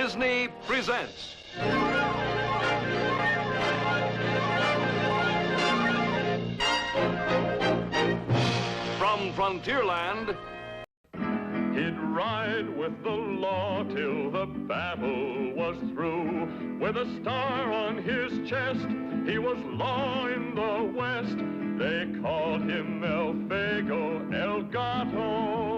Disney presents. From Frontierland. He'd ride with the law till the battle was through. With a star on his chest, he was law in the West. They called him Elfego, El Gato.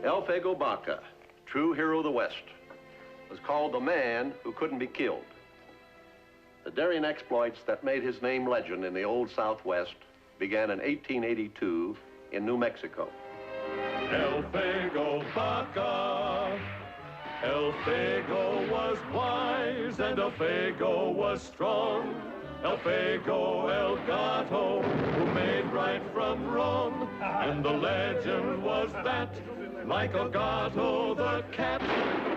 Elfego Baca, true hero of the West, was called the man who couldn't be killed. The daring exploits that made his name legend in the old Southwest began in 1882 in New Mexico. Elfego Baca. Elfego was wise and Elfego was strong. Elfego El Gato, who made right from wrong. And the legend was that, like El Gato the cat,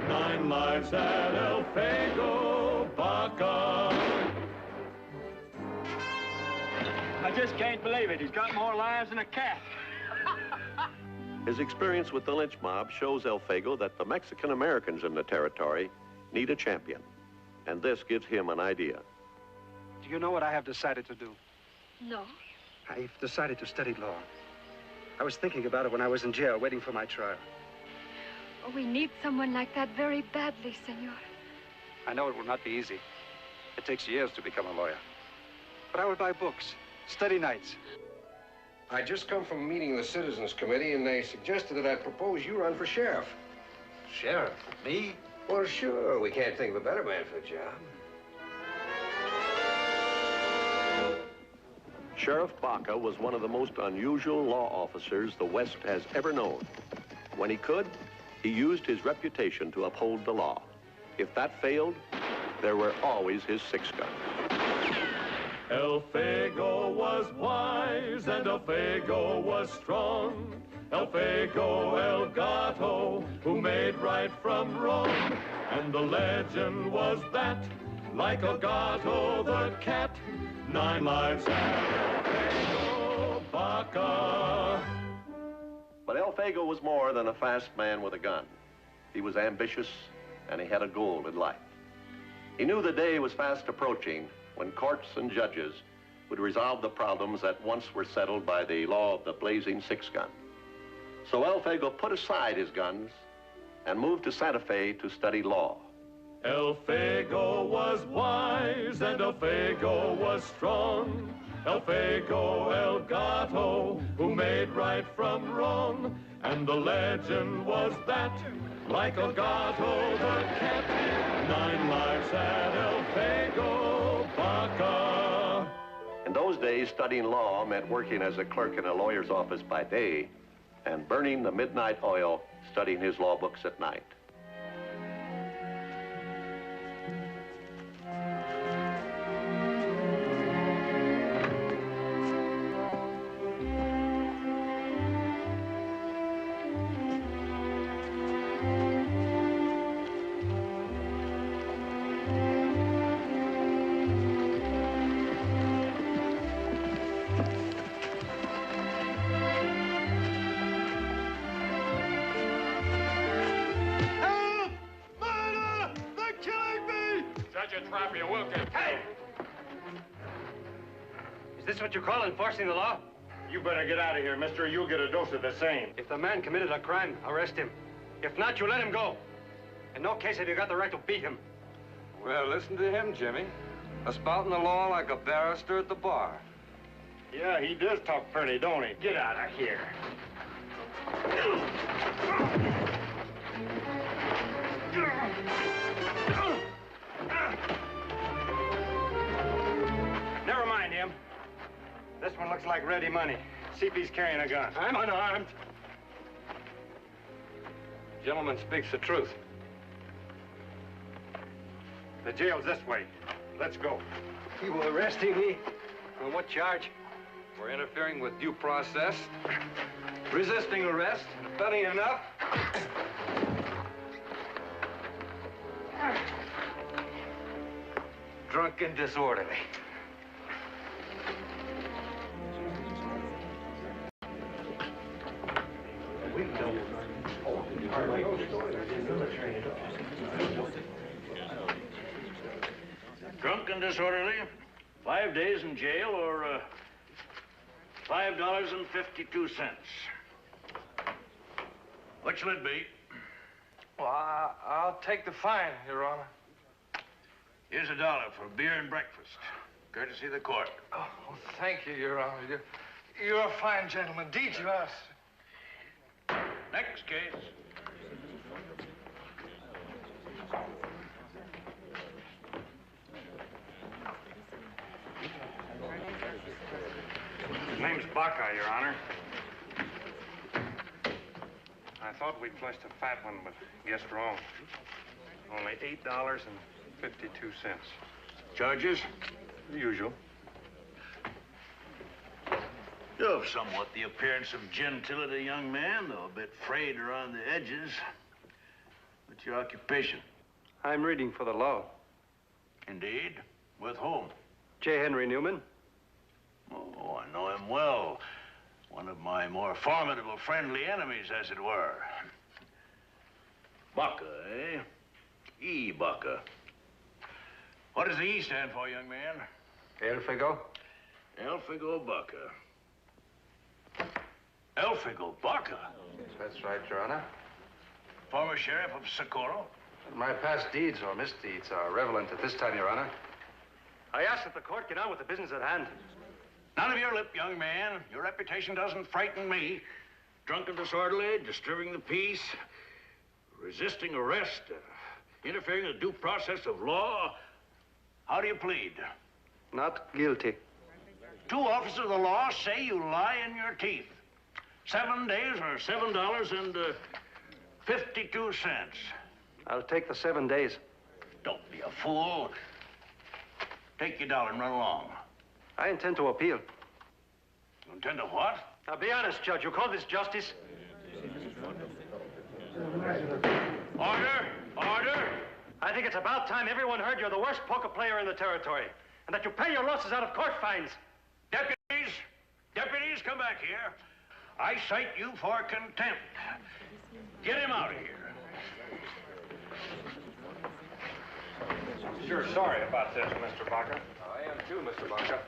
9 lives at Elfego Baca. I just can't believe it. He's got more lives than a cat. His experience with the lynch mob shows Elfego that the Mexican Americans in the territory need a champion. And this gives him an idea. Do you know what I have decided to do? No. I've decided to study law. I was thinking about it when I was in jail, waiting for my trial. Oh, we need someone like that very badly, senor. I know it will not be easy. It takes years to become a lawyer. But I will buy books, study nights. I just come from a meeting of the Citizens Committee, and they suggested that I propose you run for sheriff. Sheriff? Me? Well, sure. We can't think of a better man for the job. Sheriff Baca was one of the most unusual law officers the West has ever known. When he could, he used his reputation to uphold the law. If that failed, there were always his 6 guns. Elfego was wise and Elfego was strong. Elfego El Gato, who made right from wrong. And the legend was that, like El Gato the cat, 9 lives had Elfego Baca. But Elfego was more than a fast man with a gun. He was ambitious, and he had a goal in life. He knew the day was fast approaching when courts and judges would resolve the problems that once were settled by the law of the blazing 6-gun. So Elfego put aside his guns and moved to Santa Fe to study law. Elfego was wise and Elfego was strong. Elfego El Gato, who made right from wrong. And the legend was that, like El Gato the cat, 9 lives had Elfego Baca. In those days, studying law meant working as a clerk in a lawyer's office by day and burning the midnight oil studying his law books at night. Is this what you call enforcing the law? You better get out of here, mister, or you'll get a dose of the same. If the man committed a crime, arrest him. If not, you let him go. In no case have you got the right to beat him. Well, listen to him, Jimmy. Spouting the law like a barrister at the bar. Yeah, he does talk pretty, don't he? Get out of here. Never mind him. This one looks like ready money. See if he's carrying a gun. I'm unarmed. Gentleman speaks the truth. The jail's this way. Let's go. You arresting me? On what charge? For interfering with due process, resisting arrest, funny enough. Drunk and disorderly. Drunk and disorderly, 5 days in jail, or $5.52. What shall it be? Well, I'll take the fine, Your Honor. Here's $1 for beer and breakfast, courtesy of the court. Oh, thank you, Your Honor. You're a fine gentleman. Indeed, you are. Next case. His name's Baca, Your Honor. I thought we'd flushed a fat one, but guessed wrong. Only $8.52. Charges? The usual. You have somewhat the appearance of gentility, young man, though a bit frayed around the edges. What's your occupation? I'm reading for the law. Indeed? With whom? J. Henry Newman. Oh, I know him well. One of my more formidable friendly enemies, as it were. Baca, eh? E. Baca. What does the E stand for, young man? Elfego. Elfego Baca. Elfego Baca? That's right, Your Honor. Former sheriff of Socorro? My past deeds or misdeeds are relevant at this time, Your Honor. I ask that the court get on with the business at hand. None of your lip, young man. Your reputation doesn't frighten me. Drunk and disorderly, disturbing the peace, resisting arrest, interfering in the due process of law. How do you plead? Not guilty. 2 officers of the law say you lie in your teeth. 7 days or $7.52. I'll take the 7 days. Don't be a fool. Take your dollar and run along. I intend to appeal. You intend to what? Now, be honest, Judge. You call this justice? Order! Order! I think it's about time everyone heard you're the worst poker player in the territory, and that you pay your losses out of court fines. Deputies! Deputies, come back here. I cite you for contempt. Get him out of here. Sure sorry about this, Mr. Baca. I am too, Mr. Baca.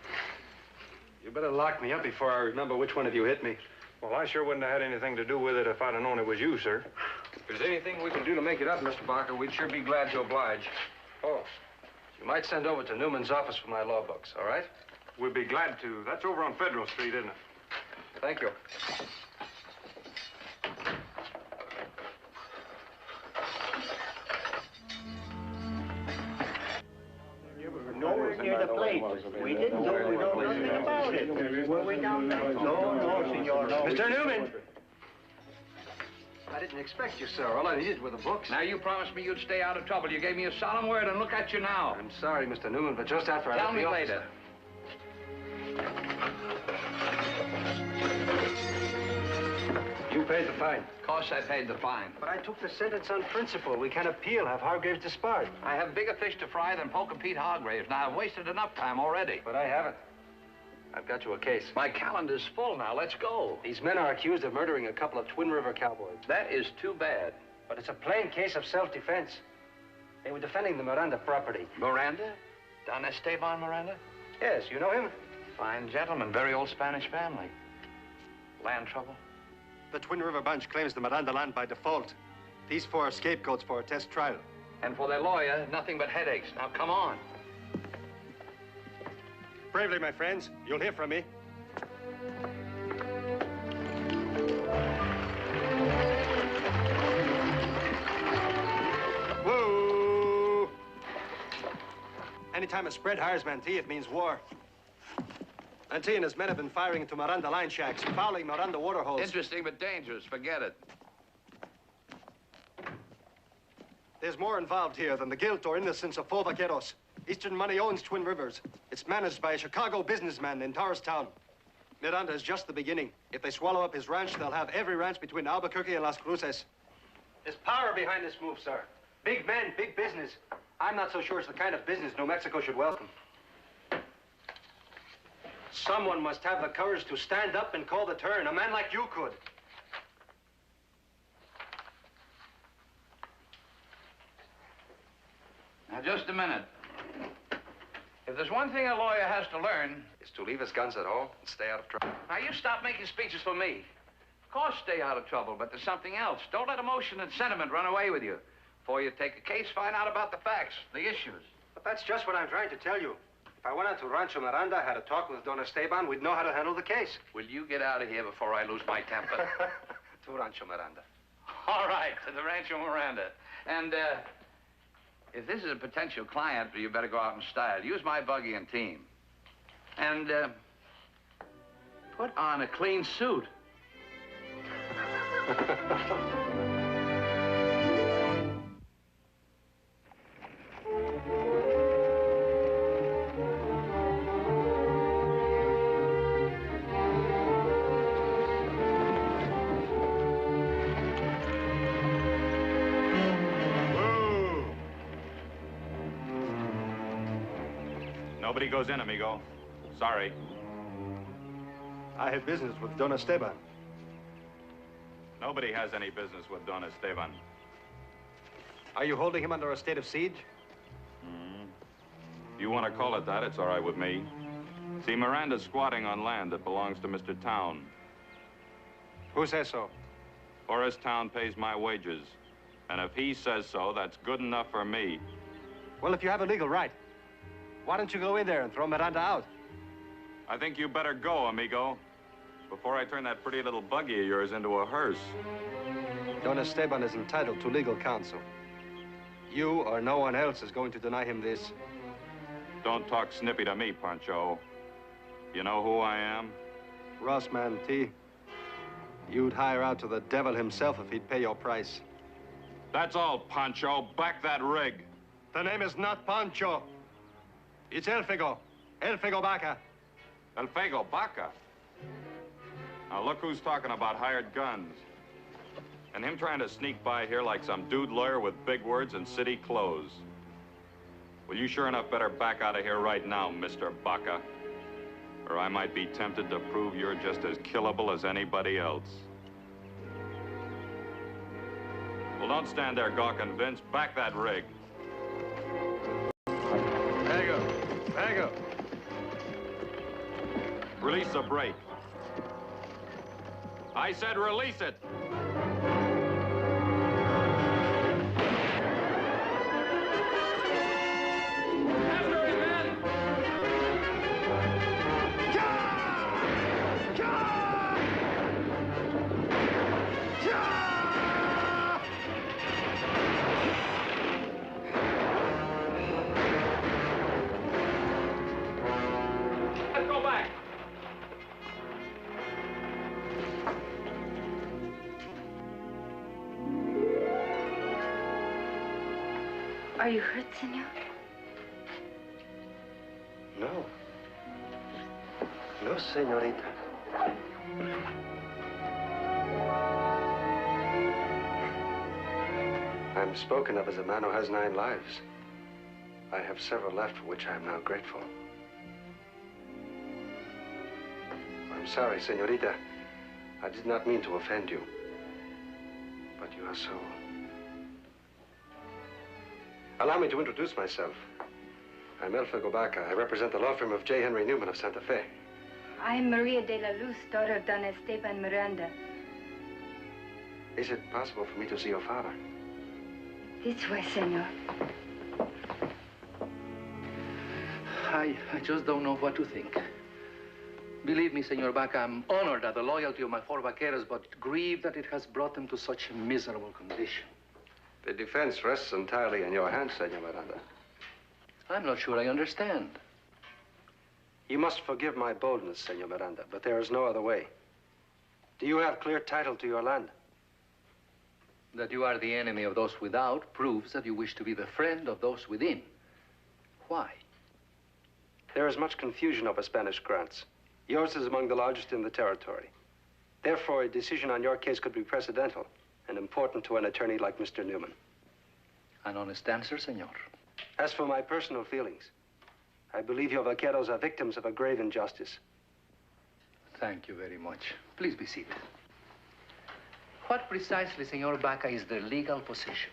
You better lock me up before I remember which one of you hit me. Well, I sure wouldn't have had anything to do with it if I'd have known it was you, sir. If there's anything we can do to make it up, Mr. Baca, we'd sure be glad to oblige. Oh, You might send over to Newman's office for my law books, all right? we'd be glad to. That's over on Federal Street, isn't it? Thank you. Nowhere near the place. We didn't know. We know nothing about it. Were we down there? No, senor, no. Mr. Newman! I didn't expect you, sir. All I needed were the books. Now, you promised me you'd stay out of trouble. You gave me a solemn word, and look at you now. I'm sorry, Mr. Newman, but just after I left the office... Tell me later. You paid the fine. Of course I paid the fine. But I took the sentence on principle. We can't appeal, have Hargraves disbarred. I have bigger fish to fry than Poker Pete Hargraves. Now, I've wasted enough time already. But I haven't. I've got you a case. My calendar's full now. Let's go. These men are accused of murdering a couple of Twin River cowboys. That is too bad. But it's a plain case of self-defense. They were defending the Miranda property. Miranda? Don Esteban Miranda? Yes, you know him? Fine gentleman. Very old Spanish family. Land trouble? The Twin River bunch claims the Miranda land by default. These 4 are scapegoats for a test trial. And for their lawyer, nothing but headaches. Now, come on. Bravely, my friends. You'll hear from me. Whoa! Anytime a spread hires Mantee, it means war. Mantee and his men have been firing into Miranda line shacks, fouling Miranda water holes. Interesting, but dangerous. Forget it. There's more involved here than the guilt or innocence of 4 vaqueros. Eastern Money owns Twin Rivers. It's managed by a Chicago businessman in Torrestown. Miranda is just the beginning. If they swallow up his ranch, they'll have every ranch between Albuquerque and Las Cruces. There's power behind this move, sir. Big men, big business. I'm not so sure it's the kind of business New Mexico should welcome. Someone must have the courage to stand up and call the turn. A man like you could. minute. If there's one thing a lawyer has to learn... Is to leave his guns at home and stay out of trouble. Now, you stop making speeches for me. Of course, stay out of trouble, but there's something else. Don't let emotion and sentiment run away with you. Before you take a case, find out about the facts, the issues. But that's just what I'm trying to tell you. If I went out to Rancho Miranda, had a talk with Don Esteban, we'd know how to handle the case. Will you get out of here before I lose my temper? To Rancho Miranda. All right, to the Rancho Miranda. And, if this is a potential client, you better go out in style. Use my buggy and team. And, put on a clean suit. Nobody goes in, amigo. Sorry. I have business with Don Esteban. Nobody has any business with Don Esteban. Are you holding him under a state of siege? If you want to call it that, it's all right with me. See, Miranda's squatting on land that belongs to Mr. Town. Who says so? Horace Town pays my wages. And if he says so, that's good enough for me. Well, if you have a legal right, why don't you go in there and throw Miranda out? I think you better go, amigo, before I turn that pretty little buggy of yours into a hearse. Don Esteban is entitled to legal counsel. You or no one else is going to deny him this. Don't talk snippy to me, Pancho. You know who I am? Rossman T. You'd hire out to the devil himself if he'd pay your price. That's all, Pancho. Back that rig. The name is not Pancho. It's Elfego. Elfego Baca. Elfego Baca? Now look who's talking about hired guns. And him trying to sneak by here like some dude lawyer with big words and city clothes. Well, you sure enough better back out of here right now, Mr. Baca. Or I might be tempted to prove you're just as killable as anybody else. Well, don't stand there gawking, Vince. Back that rig. Elfego. Release the brake. I said release it. Are you hurt, senor? No. No, senorita. I'm spoken of as a man who has 9 lives. I have several left for which I am now grateful. I'm sorry, senorita. I did not mean to offend you. But you are so... Allow me to introduce myself. I'm Elfego Baca. I represent the law firm of J. Henry Newman of Santa Fe. I'm Maria de la Luz, daughter of Don Esteban Miranda. Is it possible for me to see your father? This way, senor. I just don't know what to think. Believe me, Senor Baca, I'm honored at the loyalty of my 4 vaqueros, but grieved that it has brought them to such a miserable condition. The defense rests entirely in your hands, Senor Miranda. I'm not sure I understand. You must forgive my boldness, Senor Miranda, but there is no other way. Do you have clear title to your land? That you are the enemy of those without proves that you wish to be the friend of those within. Why? There is much confusion over Spanish grants. Yours is among the largest in the territory. Therefore, a decision on your case could be precedental and important to an attorney like Mr. Newman. An honest answer, senor. As for my personal feelings, I believe your vaqueros are victims of a grave injustice. Thank you very much. Please be seated. What precisely, Senor Baca, is their legal position?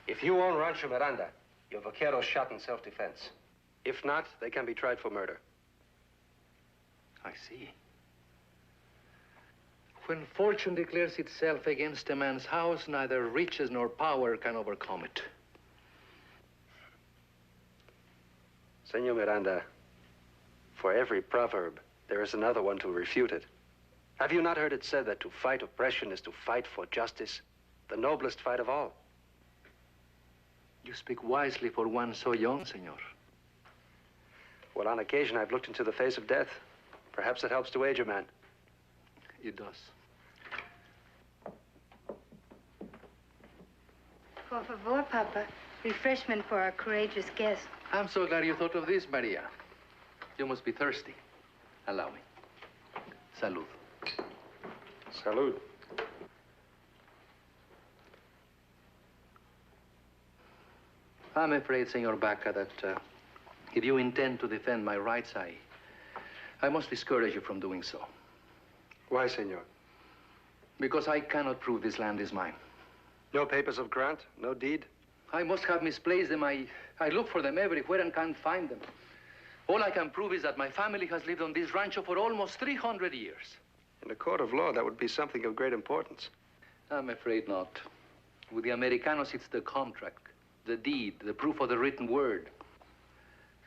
If you own Rancho Miranda, Your vaqueros shot in self-defense. If not, they can be tried for murder. I see. When fortune declares itself against a man's house, neither riches nor power can overcome it. Senor Miranda, for every proverb, there is another one to refute it. Have you not heard it said that to fight oppression is to fight for justice? The noblest fight of all. You speak wisely for one so young, senor. Well, on occasion, I've looked into the face of death. Perhaps it helps to age a man. It does. Por favor, Papa. Refreshment for our courageous guest. I'm so glad you thought of this, Maria. You must be thirsty. Allow me. Salud. Salud. I'm afraid, Senor Baca, that if you intend to defend my rights, I must discourage you from doing so. Why, senor? Because I cannot prove this land is mine. No papers of grant? No deed? I must have misplaced them. I look for them everywhere and can't find them. All I can prove is that my family has lived on this rancho for almost 300 years. In a court of law, that would be something of great importance. I'm afraid not. With the Americanos, it's the contract, the deed, the proof of the written word.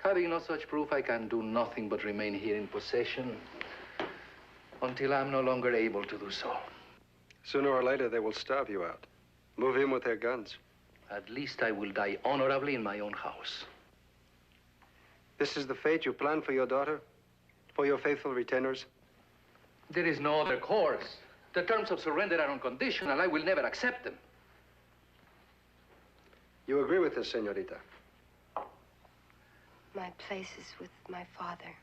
Having no such proof, I can do nothing but remain here in possession until I'm no longer able to do so. Sooner or later, they will starve you out. Move in with their guns. At least I will die honorably in my own house. This is the fate you planned for your daughter? For your faithful retainers? There is no other course. The terms of surrender are unconditional. I will never accept them. You agree with this, senorita? My place is with my father.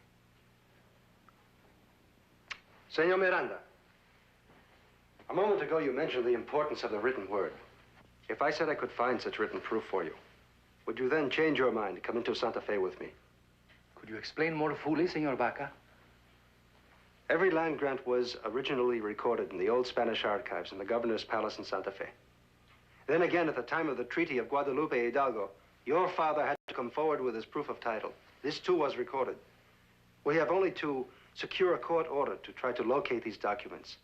Senor Miranda, a moment ago you mentioned the importance of the written word. If I said I could find such written proof for you, would you then change your mind and come into Santa Fe with me? Could you explain more fully, Senor Baca? Every land grant was originally recorded in the old Spanish archives in the governor's palace in Santa Fe. Then again, at the time of the Treaty of Guadalupe Hidalgo, your father had to come forward with his proof of title. This, too, was recorded. We have only to secure a court order to try to locate these documents.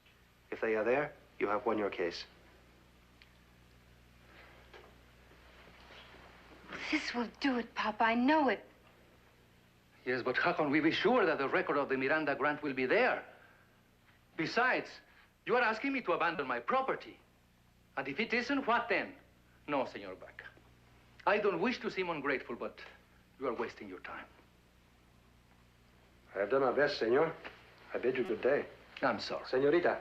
If they are there, you have won your case. This will do it, Papa. I know it. Yes, but how can we be sure that the record of the Miranda grant will be there? Besides, you are asking me to abandon my property. And if it isn't, what then? No, Senor Baca. I don't wish to seem ungrateful, but you are wasting your time. I have done my best, senor. I bid you good day. I'm sorry. Senorita.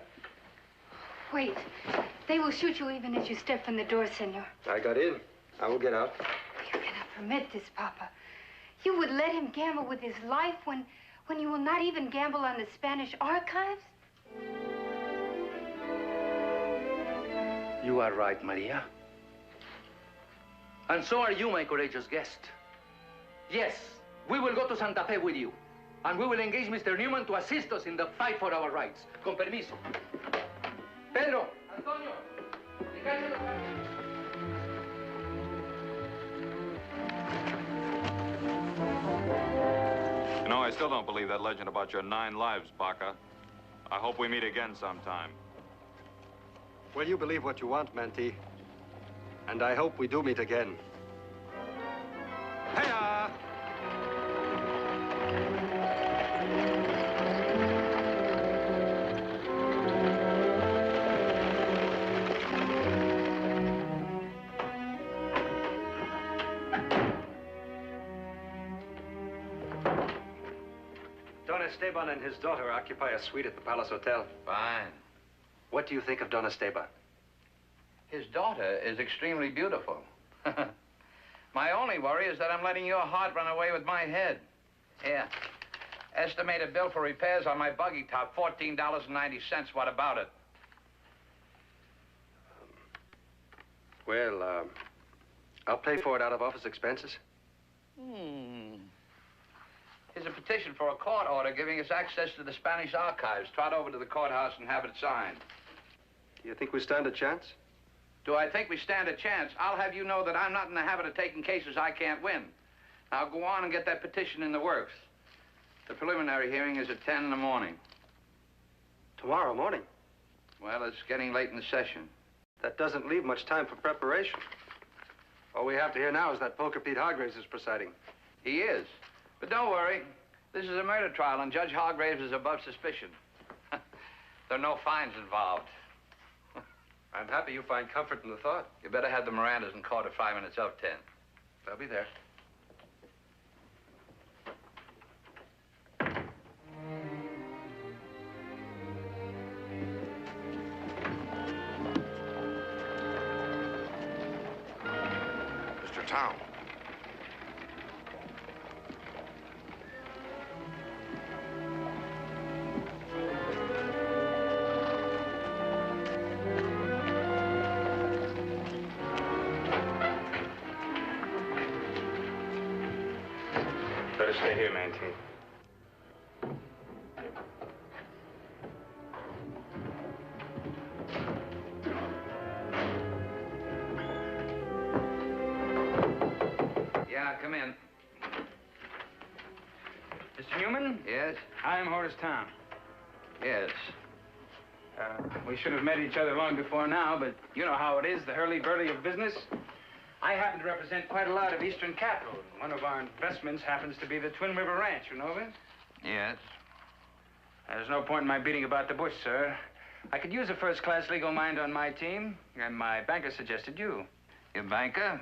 Wait. They will shoot you even as you step from the door, senor. I got in. I will get out. You cannot permit this, Papa. You would let him gamble with his life when you will not even gamble on the Spanish archives? You are right, Maria. And so are you, my courageous guest. Yes, we will go to Santa Fe with you. And we will engage Mr. Newman to assist us in the fight for our rights. Con permiso. Pedro, Antonio, You know, I still don't believe that legend about your 9 lives, Baca. I hope we meet again sometime. Well, you believe what you want, Manti. And I hope we do meet again. Hey-ya! Don Esteban and his daughter occupy a suite at the Palace Hotel. Fine. What do you think of Don Esteban? His daughter is extremely beautiful. My only worry is that I'm letting your heart run away with my head. Here. Estimated bill for repairs on my buggy top, $14.90. What about it? Well, I'll pay for it out of office expenses. Here's a petition for a court order giving us access to the Spanish archives. Trot over to the courthouse and have it signed. Do you think we stand a chance? Do I think we stand a chance? I'll have you know that I'm not in the habit of taking cases I can't win. Now go on and get that petition in the works. The preliminary hearing is at 10 in the morning. Tomorrow morning? Well, it's getting late in the session. That doesn't leave much time for preparation. All we have to hear now is that Poker Pete Hargraves is presiding. He is. But don't worry. This is a murder trial, and Judge Hargraves is above suspicion. There are no fines involved. I'm happy you find comfort in the thought. You better have the Mirandas in court at 5 minutes of 10. They'll be there. Mr. Town. Better stay here, man, team. Yeah, come in. Mr. Newman? Yes? I'm Horace Town. Yes. We should have met each other long before now, but you know how it is, the hurly-burly of business. I happen to represent quite a lot of Eastern capital. One of our investments happens to be the Twin River Ranch, you know of it? Yes. There's no point in my beating about the bush, sir. I could use a first-class legal mind on my team, and my banker suggested you. Your banker?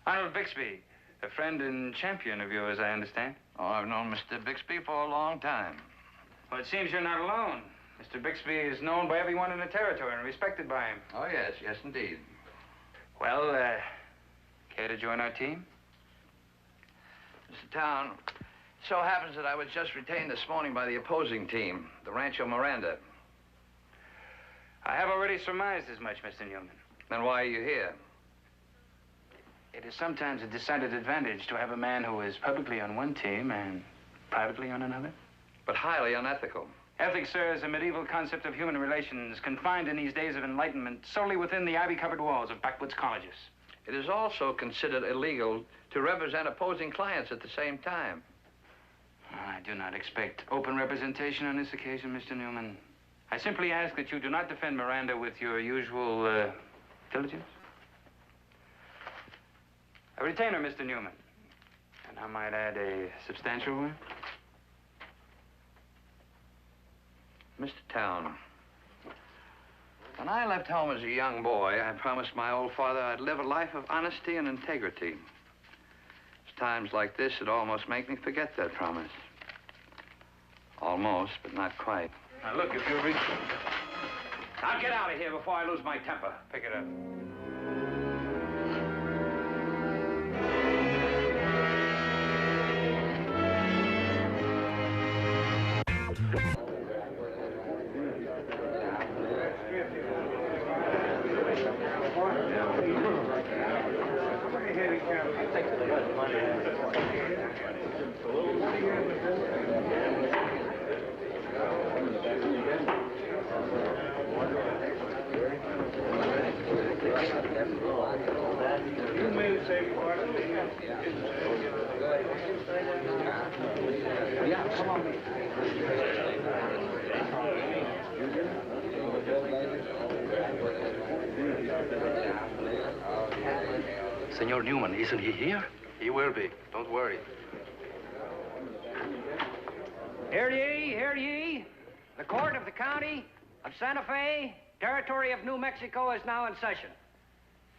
Arnold Bixby, a friend and champion of yours, I understand. Oh, I've known Mr. Bixby for a long time. Well, it seems you're not alone. Mr. Bixby is known by everyone in the territory and respected by him. Oh, yes, yes, indeed. Well, care to join our team? Mr. Town, it so happens that I was just retained this morning by the opposing team, the Rancho Miranda. I have already surmised as much, Mr. Newman. Then why are you here? It is sometimes a decided advantage to have a man who is publicly on one team and privately on another. But highly unethical. Ethics, sir, is a medieval concept of human relations confined in these days of enlightenment solely within the ivy-covered walls of backwoods colleges. It is also considered illegal to represent opposing clients at the same time. I do not expect open representation on this occasion, Mr. Newman. I simply ask that you do not defend Miranda with your usual, diligence. A retainer, Mr. Newman. And I might add a substantial one. Mr. Town, when I left home as a young boy, I promised my old father I'd live a life of honesty and integrity. It's times like this that almost make me forget that promise. Almost, but not quite. Now, look, if you're Now, get out of here before I lose my temper. Pick it up. Yeah, come on. Senor Newman, isn't he here? He will be. Don't worry. Hear ye, hear ye. The court of the county of Santa Fe, territory of New Mexico, is now in session.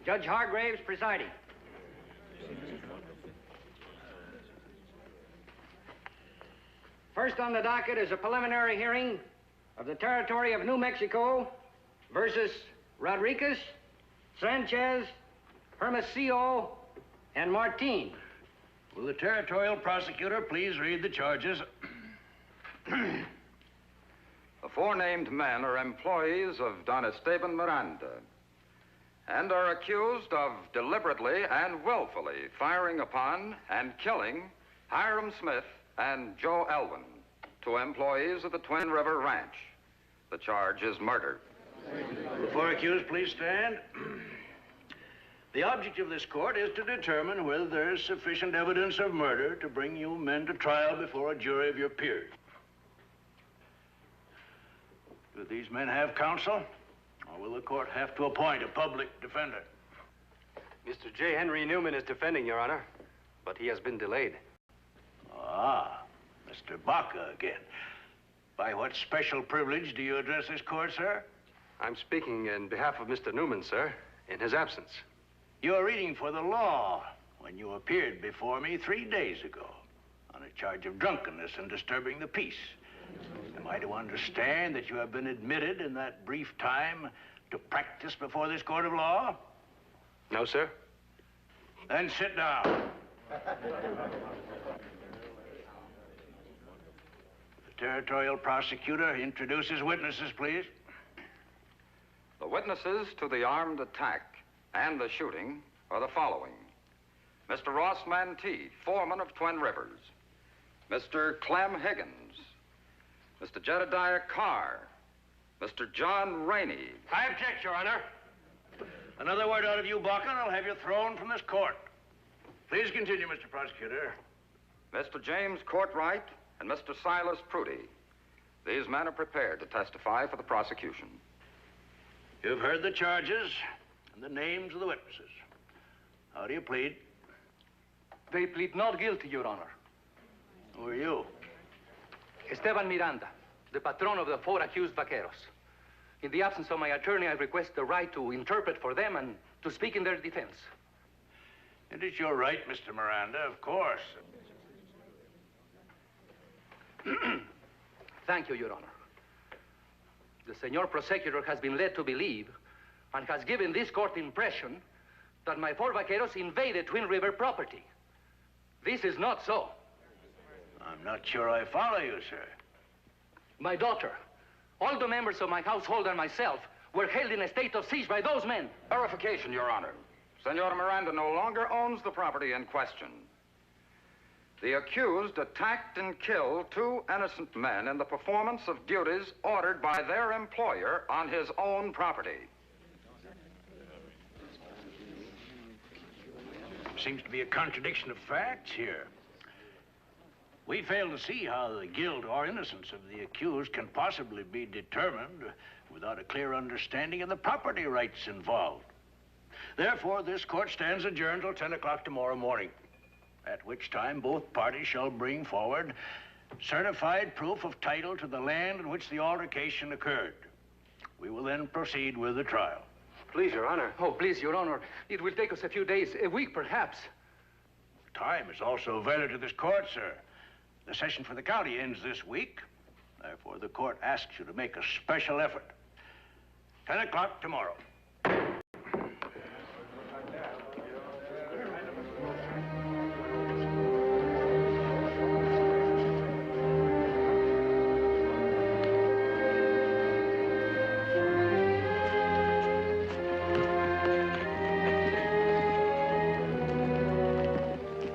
Judge Hargraves presiding. First on the docket is a preliminary hearing of the territory of New Mexico versus Rodriguez, Sanchez, Hermosillo, and Martin. Will the territorial prosecutor please read the charges? The four named men are employees of Don Esteban Miranda and are accused of deliberately and willfully firing upon and killing Hiram Smith and Joe Elwin, two employees of the Twin River Ranch. The charge is murder. The four accused, please stand. The object of this court is to determine whether there is sufficient evidence of murder to bring you men to trial before a jury of your peers. Do these men have counsel, or will the court have to appoint a public defender? Mr. J. Henry Newman is defending, Your Honor, but he has been delayed. Ah, Mr. Baca again. By what special privilege do you address this court, sir? I'm speaking in behalf of Mr. Newman, sir, in his absence. You are reading for the law when you appeared before me 3 days ago on a charge of drunkenness and disturbing the peace. Am I to understand that you have been admitted in that brief time to practice before this court of law? No, sir. Then sit down. The territorial prosecutor introduces witnesses, please. The witnesses to the armed attack and the shooting are the following. Mr. Ross Mantee, foreman of Twin Rivers. Mr. Clem Higgins. Mr. Jedediah Carr. Mr. John Rainey. I object, Your Honor. Another word out of you, Baca, and I'll have you thrown from this court. Please continue, Mr. Prosecutor. Mr. James Courtwright and Mr. Silas Prudy. These men are prepared to testify for the prosecution. You've heard the charges and the names of the witnesses. How do you plead? They plead not guilty, Your Honor. Who are you? Esteban Miranda, the patron of the four accused vaqueros. In the absence of my attorney, I request the right to interpret for them and to speak in their defense. It is your right, Mr. Miranda, of course. Thank you, Your Honor. The Senor Prosecutor has been led to believe and has given this court the impression that my four vaqueros invaded Twin River property. This is not so. I'm not sure I follow you, sir. My daughter, all the members of my household and myself were held in a state of siege by those men. Verification, Your Honor. Senor Miranda no longer owns the property in question. The accused attacked and killed two innocent men in the performance of duties ordered by their employer on his own property. Seems to be a contradiction of facts here. We fail to see how the guilt or innocence of the accused can possibly be determined without a clear understanding of the property rights involved. Therefore, this court stands adjourned till 10 o'clock tomorrow morning, at which time both parties shall bring forward certified proof of title to the land in which the altercation occurred. We will then proceed with the trial. Please, Your Honor. Oh, please, Your Honor. It will take us a few days, a week perhaps. Time is also valid to this court, sir. The session for the county ends this week. Therefore, the court asks you to make a special effort. 10 o'clock tomorrow.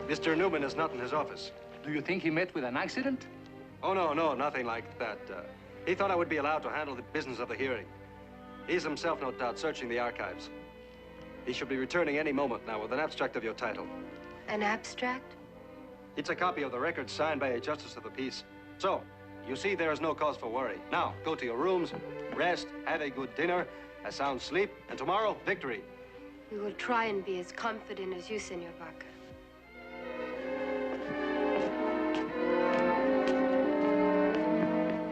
Mr. Newman is not in his office. Do you think he met with an accident? Oh, no, nothing like that. He thought I would be allowed to handle the business of the hearing. He's himself, no doubt, searching the archives. He should be returning any moment now with an abstract of your title. An abstract? It's a copy of the record signed by a justice of the peace. So, you see, there is no cause for worry. Now, go to your rooms, rest, have a good dinner, a sound sleep, and tomorrow, victory. We will try and be as confident as you, Senor Baca.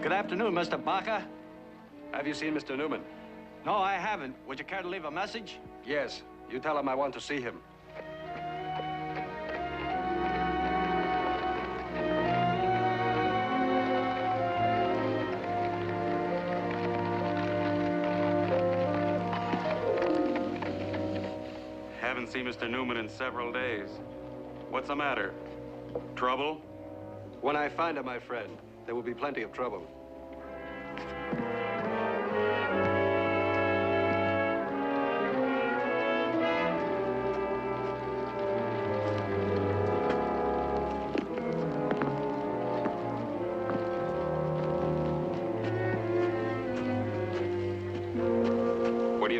Good afternoon, Mr. Baca. Have you seen Mr. Newman? No, I haven't. Would you care to leave a message? Yes. You tell him I want to see him. Haven't seen Mr. Newman in several days. What's the matter? Trouble? When I find him, my friend, there will be plenty of trouble.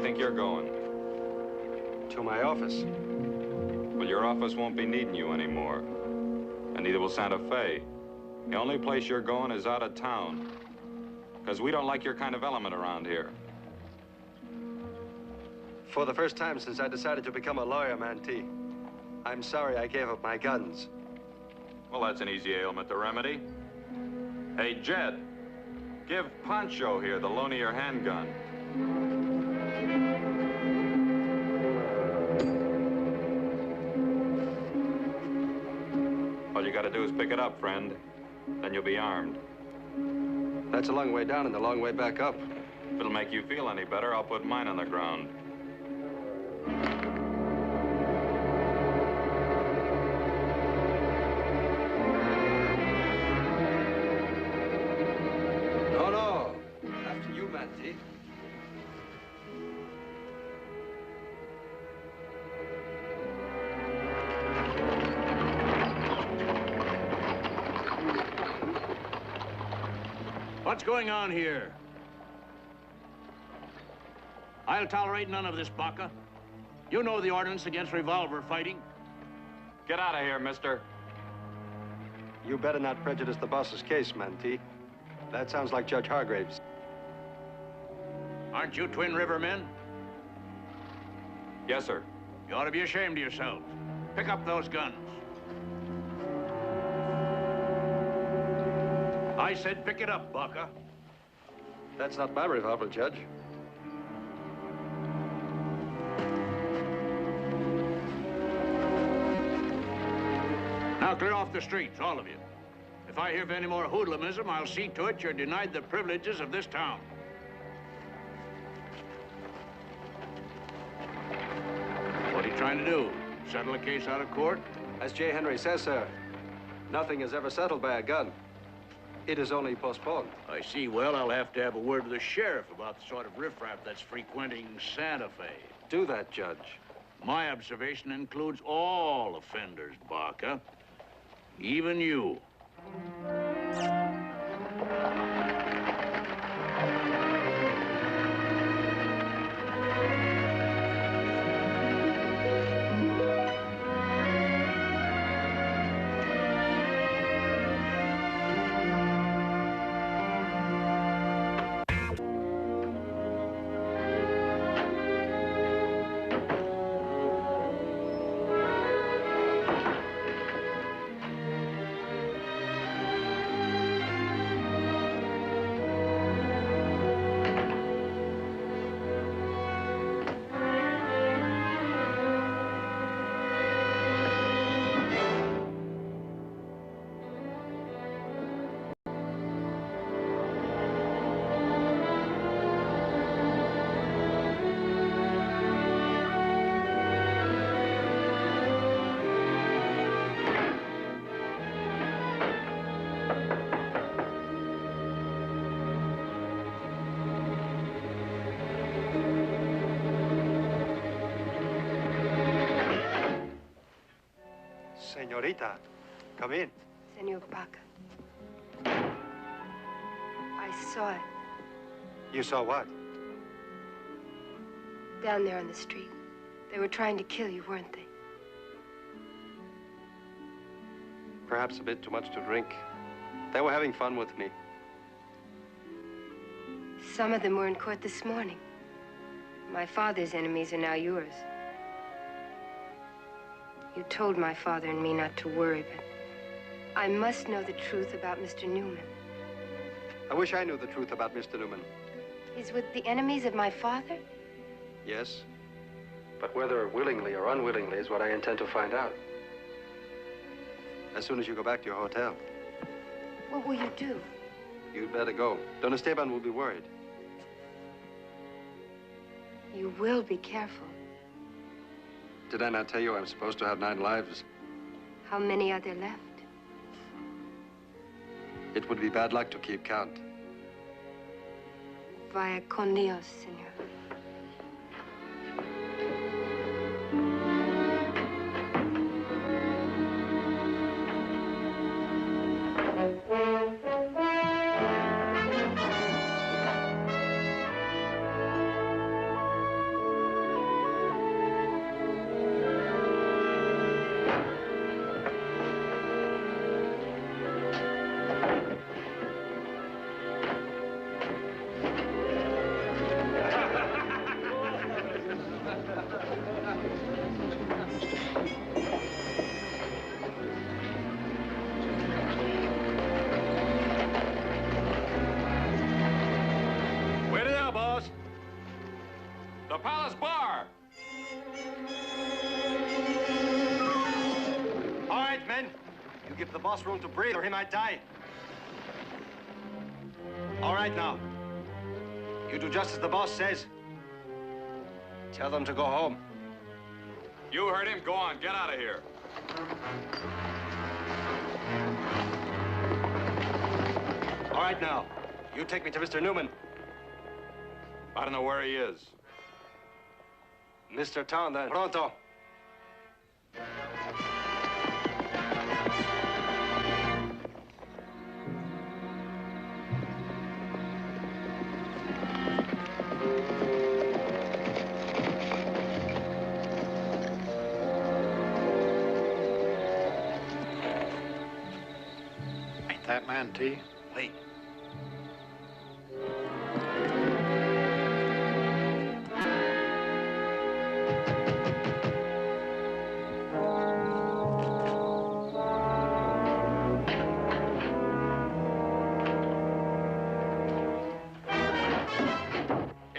you think you're going? To my office. Well, your office won't be needing you anymore. And neither will Santa Fe. The only place you're going is out of town. Because we don't like your kind of element around here. For the first time since I decided to become a lawyer, Mantee, I'm sorry I gave up my guns. Well, that's an easy ailment to remedy. Hey, Jed, give Pancho here the loan of your handgun. All you gotta do is pick it up, friend. Then you'll be armed. That's a long way down and a long way back up. If it'll make you feel any better, I'll put mine on the ground. No. After you, Mantee. What's going on here? I'll tolerate none of this, Baca. You know the ordinance against revolver fighting. Get out of here, mister. You better not prejudice the boss's case, Mantee. That sounds like Judge Hargrave's. Aren't you Twin River men? Yes, sir. You ought to be ashamed of yourselves. Pick up those guns. I said pick it up, Baca. That's not my revolver, Judge. Now clear off the streets, all of you. If I hear of any more hoodlumism, I'll see to it you're denied the privileges of this town. What are you trying to do? Settle a case out of court? As J. Henry says, sir, nothing is ever settled by a gun. It is only postponed. I see. Well, I'll have to have a word with the sheriff about the sort of riffraff that's frequenting Santa Fe. Do that, Judge. My observation includes all offenders, Baca. Even you. Señorita, come in. Senor Baca. I saw it You saw what? down there on the street. They were trying to kill you, weren't they? Perhaps a bit too much to drink. They were having fun with me. Some of them were in court this morning. My father's enemies are now yours. You told my father and me not to worry, but I must know the truth about Mr. Newman. I wish I knew the truth about Mr. Newman. He's with the enemies of my father? Yes. But whether willingly or unwillingly is what I intend to find out. As soon as you go back to your hotel. What will you do? You'd better go. Don Esteban will be worried. You will be careful. Did I not tell you I'm supposed to have 9 lives? How many are there left? It would be bad luck to keep count. Vaya con Dios, senor. palace bar. All right, men. You give the boss room to breathe or he might die. All right, now. You do just as the boss says. Tell them to go home. You heard him. Go on. Get out of here. All right, now. You take me to Mr. Newman. I don't know where he is. Mr. Town, then. Pronto. Ain't that man T? Wait.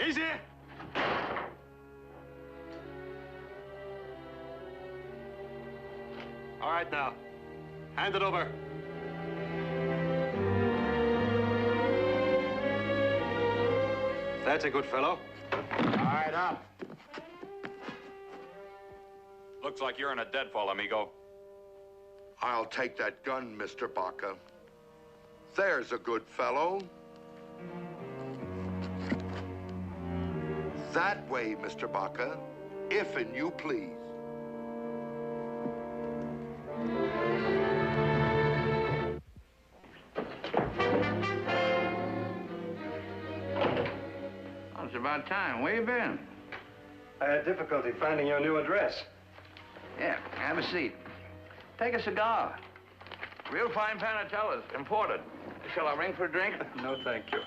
Easy! All right, now. Hand it over. That's a good fellow. All right, up. Looks like you're in a deadfall, amigo. I'll take that gun, Mr. Baca. There's a good fellow. That way, Mr. Baca, if and you please. Oh, it's about time. Where you been? I had difficulty finding your new address. Yeah, have a seat. Take a cigar. Real fine panatellas, imported. Shall I ring for a drink? No, thank you.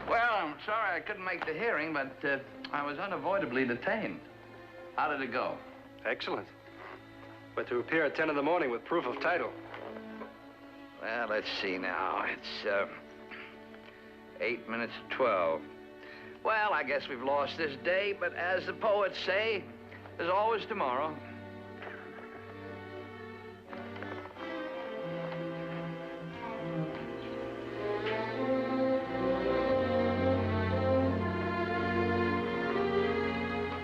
Well, I'm sorry I couldn't make the hearing, but I was unavoidably detained. How did it go? Excellent. But to appear at 10 in the morning with proof of title. Well, let's see now. It's 8 minutes to 12. Well, I guess we've lost this day, but as the poets say, there's always tomorrow.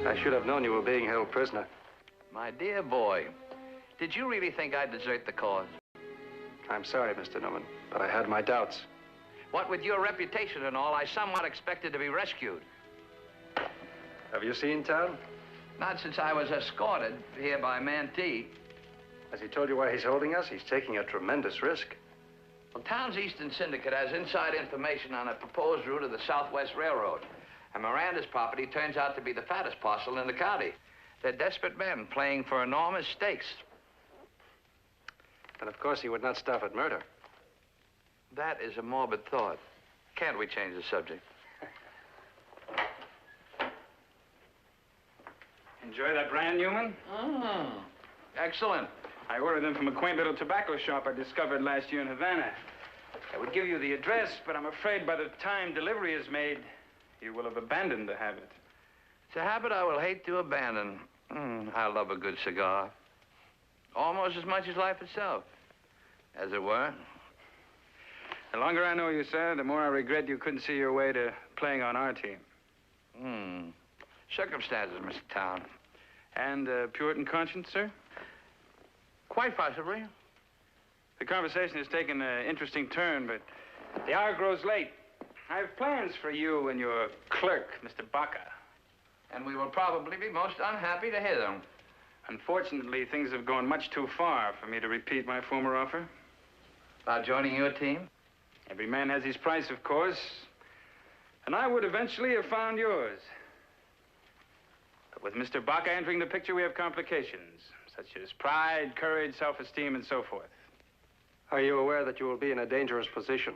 I should have known you were being held prisoner. My dear boy, did you really think I'd desert the cause? I'm sorry, Mr. Newman, but I had my doubts. What with your reputation and all, I somewhat expected to be rescued. Have you seen town? Not since I was escorted here by Mantee. Has he told you why he's holding us? He's taking a tremendous risk. Well, town's Eastern Syndicate has inside information on a proposed route of the Southwest Railroad. And Miranda's property turns out to be the fattest parcel in the county. They're desperate men playing for enormous stakes. And of course, he would not stop at murder. That is a morbid thought. Can't we change the subject? Enjoy that brand, Newman? Excellent. I ordered them from a quaint little tobacco shop I discovered last year in Havana. I would give you the address, but I'm afraid by the time delivery is made, you will have abandoned the habit. It's a habit I will hate to abandon. I love a good cigar. Almost as much as life itself, as it were. The longer I know you, sir, the more I regret you couldn't see your way to playing on our team. Circumstances, Mr. Town. And Puritan conscience, sir? Quite possibly. The conversation has taken an interesting turn, but the hour grows late. I have plans for you and your clerk, Mr. Baca. And we will probably be most unhappy to hear them. Unfortunately, things have gone much too far for me to repeat my former offer. About joining your team? Every man has his price, of course. And I would eventually have found yours. But with Mr. Baca entering the picture, we have complications, such as pride, courage, self-esteem, and so forth. Are you aware that you will be in a dangerous position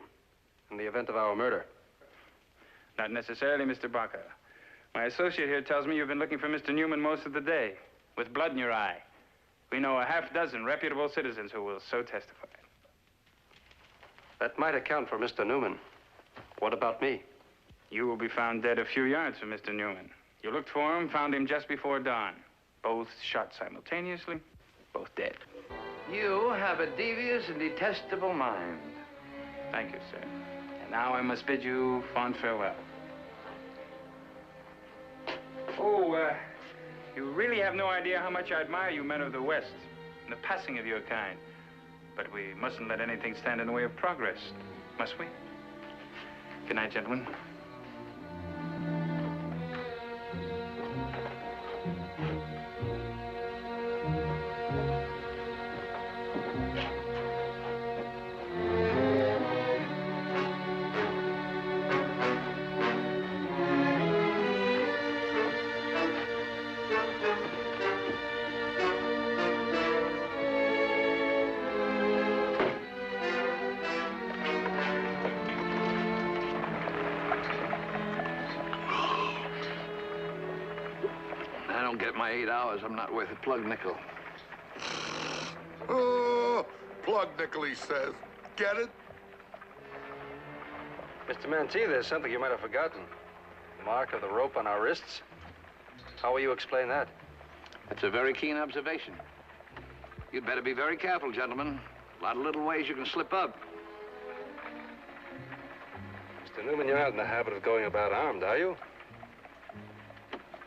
in the event of our murder? Not necessarily, Mr. Baca. My associate here tells me you've been looking for Mr. Newman most of the day, with blood in your eye. We know a half-dozen reputable citizens who will so testify. That might account for Mr. Newman. What about me? You will be found dead a few yards from Mr. Newman. You looked for him, found him just before dawn. Both shot simultaneously, both dead. You have a devious and detestable mind. Thank you, sir. And now I must bid you fond farewell. Oh, you really have no idea how much I admire you men of the West and the passing of your kind. But we mustn't let anything stand in the way of progress, must we? Good night, gentlemen. I don't get my 8 hours, I'm not worth a plug nickel. Oh, plug nickel, he says. Get it? Mr. Mantee, there's something you might have forgotten. The mark of the rope on our wrists. How will you explain that? That's a very keen observation. You'd better be very careful, gentlemen. A lot of little ways you can slip up. Mr. Newman, you're not in the habit of going about armed, are you?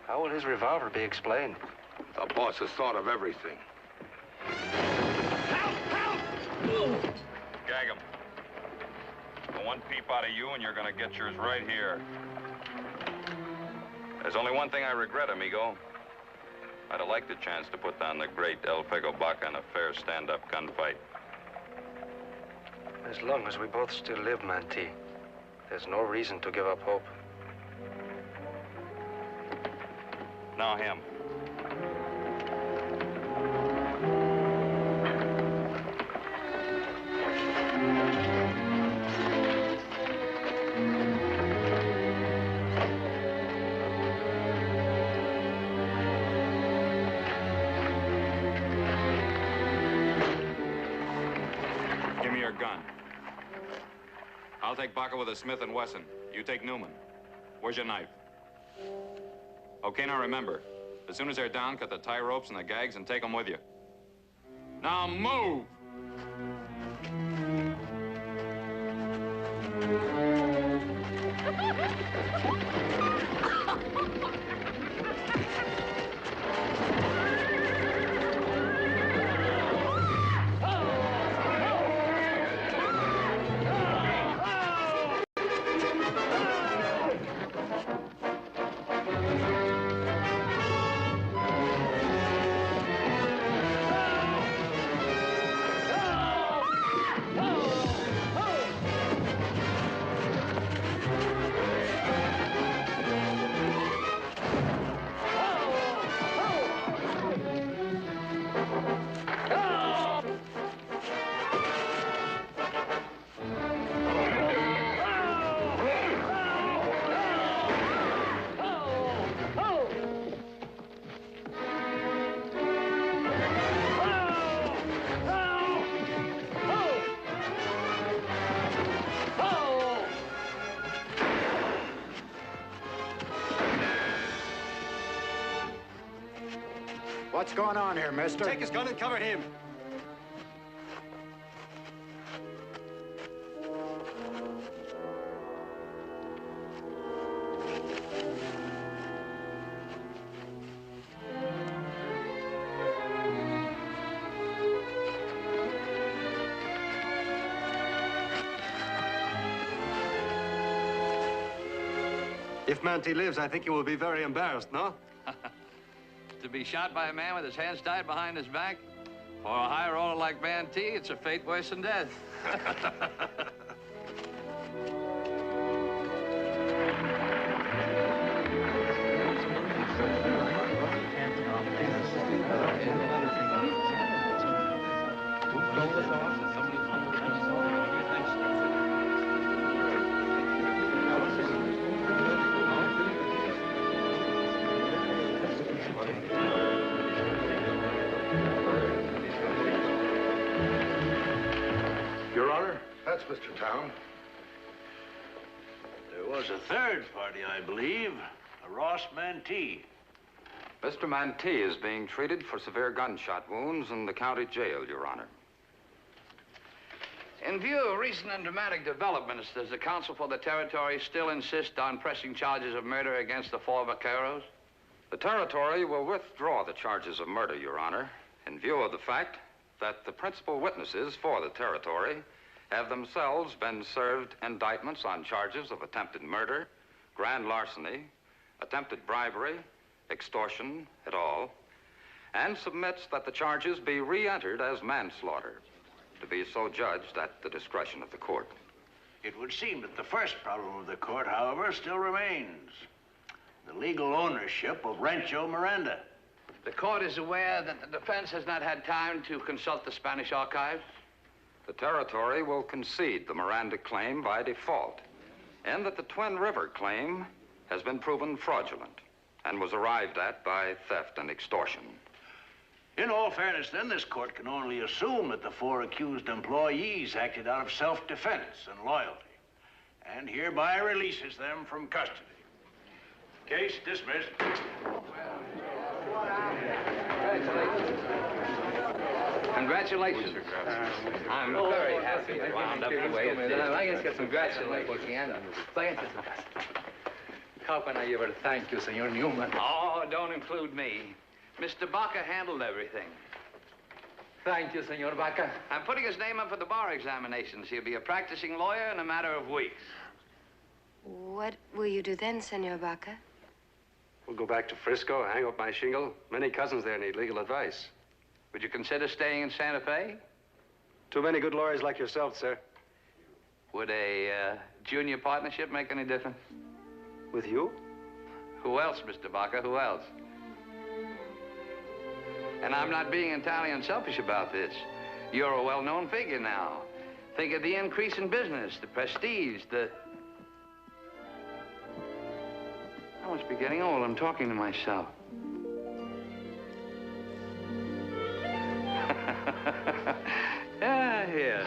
How will his revolver be explained? The boss has thought of everything. Gag him. The one peep out of you, and you're gonna get yours right here. There's only one thing I regret, amigo. I'd have liked the chance to put down the great Elfego Baca in a fair stand-up gunfight. As long as we both still live, Mantee, there's no reason to give up hope. Now him. Give me your gun. I'll take Baca with a Smith & Wesson. You take Newman. Where's your knife? Okay, now remember, as soon as they're down, cut the tie ropes and the gags and take them with you. Now move! What's going on here, mister? Take his gun and cover him. If Mantee lives, I think you will be very embarrassed, no? To be shot by a man with his hands tied behind his back? For a high roller like Mantee, it's a fate worse than death. Your Honor, that's Mr. Town. There was a third party, I believe, a Ross Mantee. Mr. Mantee is being treated for severe gunshot wounds in the county jail, Your Honor. In view of recent and dramatic developments, does the counsel for the territory still insist on pressing charges of murder against the 4 vaqueros? The territory will withdraw the charges of murder, Your Honor, in view of the fact that the principal witnesses for the territory have themselves been served indictments on charges of attempted murder, grand larceny, attempted bribery, extortion, et al., and submits that the charges be re-entered as manslaughter, to be so judged at the discretion of the court. It would seem that the first problem of the court, however, still remains. The legal ownership of Rancho Miranda. The court is aware that the defense has not had time to consult the Spanish archives? The territory will concede the Miranda claim by default, and that the Twin River claim has been proven fraudulent and was arrived at by theft and extortion. In all fairness, then, this court can only assume that the 4 accused employees acted out of self-defense and loyalty, and hereby releases them from custody. Case dismissed. Congratulations. I'm very happy it wound up the way it did. Congratulations. How can I ever thank you, Senor Newman? Oh, don't include me. Mr. Baca handled everything. Thank you, Senor Baca. I'm putting his name up for the bar examinations. He'll be a practicing lawyer in a matter of weeks. What will you do then, Senor Baca? We'll go back to Frisco, hang up my shingle. Many cousins there need legal advice. Would you consider staying in Santa Fe? Too many good lawyers like yourself, sir. Would a junior partnership make any difference? With you? Who else, Mr. Baca? Who else? And I'm not being entirely unselfish about this. You're a well-known figure now. Think of the increase in business, the prestige, the... I must be getting old. I'm talking to myself. Here.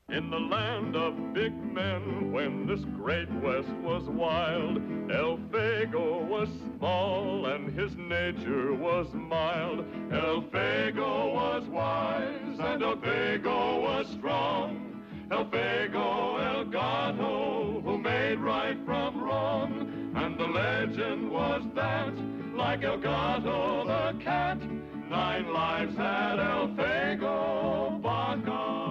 In the land of big men, when this great West was wild, Elfego was small and his nature was mild. Elfego was wise and Elfego was strong. Elfego El Gato, who made right from wrong. And the legend was that, like El Gato the cat, 9 lives had Elfego Baca.